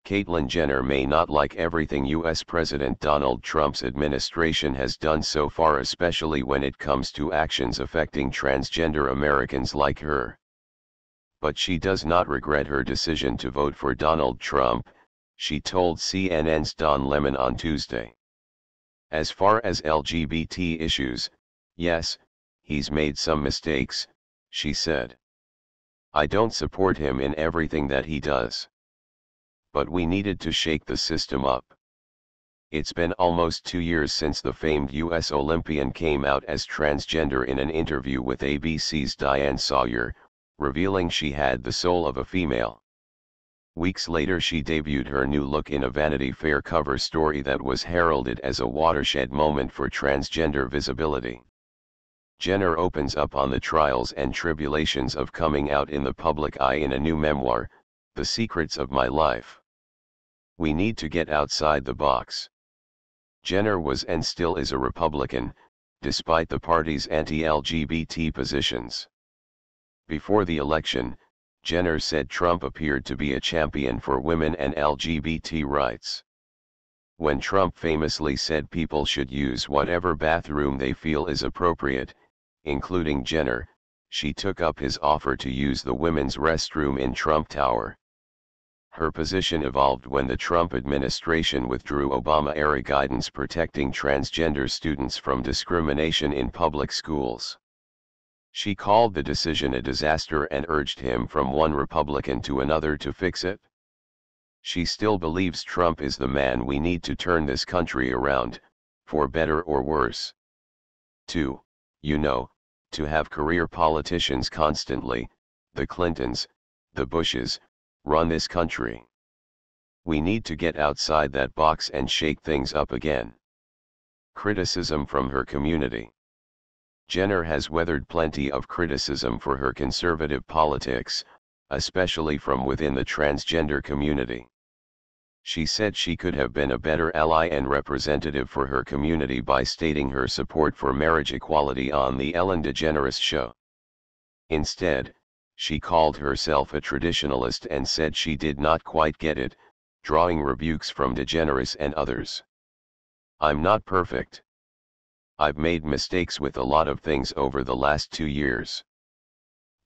Caitlyn Jenner may not like everything US President Donald Trump's administration has done so far, especially when it comes to actions affecting transgender Americans like her. But she does not regret her decision to vote for Donald Trump, she told CNN's Don Lemon on Tuesday. As far as LGBT issues, yes, he's made some mistakes, she said. I don't support him in everything that he does. But we needed to shake the system up. It's been almost 2 years since the famed US Olympian came out as transgender in an interview with ABC's Diane Sawyer, revealing she had the soul of a female. Weeks later she debuted her new look in a Vanity Fair cover story that was heralded as a watershed moment for transgender visibility. Jenner opens up on the trials and tribulations of coming out in the public eye in a new memoir, The Secrets of My Life. We need to get outside the box. Jenner was and still is a Republican, despite the party's anti-LGBT positions. Before the election, Jenner said Trump appeared to be a champion for women and LGBT rights. When Trump famously said people should use whatever bathroom they feel is appropriate, including Jenner, she took up his offer to use the women's restroom in Trump Tower. Her position evolved when the Trump administration withdrew Obama-era guidance protecting transgender students from discrimination in public schools. She called the decision a disaster and urged him from one Republican to another to fix it. She still believes Trump is the man we need to turn this country around, for better or worse. To have career politicians constantly, the Clintons, the Bushes, run this country. We need to get outside that box and shake things up again. Criticism from her community. Jenner has weathered plenty of criticism for her conservative politics, especially from within the transgender community. She said she could have been a better ally and representative for her community by stating her support for marriage equality on The Ellen DeGeneres Show. Instead, she called herself a traditionalist and said she did not quite get it, drawing rebukes from DeGeneres and others. I'm not perfect. I've made mistakes with a lot of things over the last 2 years.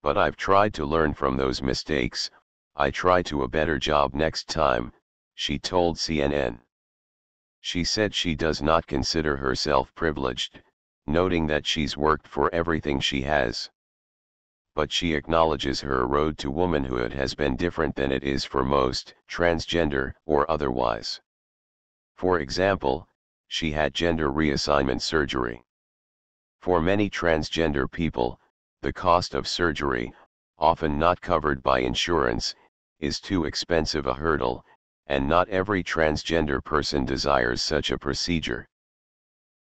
But I've tried to learn from those mistakes. I try to a better job next time, she told CNN. She said she does not consider herself privileged, noting that she's worked for everything she has. But she acknowledges her road to womanhood has been different than it is for most, transgender or otherwise. For example, she had gender reassignment surgery. For many transgender people, the cost of surgery, often not covered by insurance, is too expensive a hurdle, and not every transgender person desires such a procedure.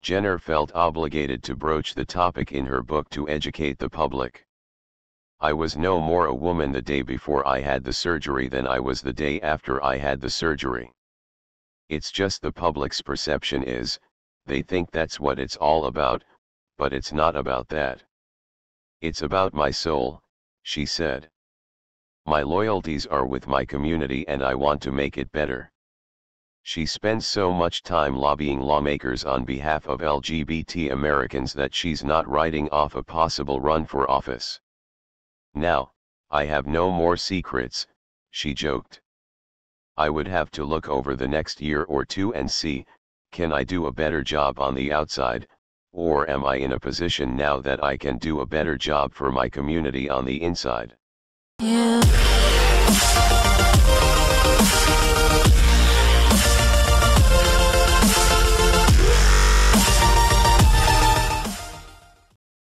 Jenner felt obligated to broach the topic in her book to educate the public. I was no more a woman the day before I had the surgery than I was the day after I had the surgery. It's just the public's perception is, they think that's what it's all about, but it's not about that. It's about my soul, she said. My loyalties are with my community and I want to make it better. She spends so much time lobbying lawmakers on behalf of LGBT Americans that she's not writing off a possible run for office. Now, I have no more secrets, she joked. I would have to look over the next year or two and see, can I do a better job on the outside, or am I in a position now that I can do a better job for my community on the inside? Yeah.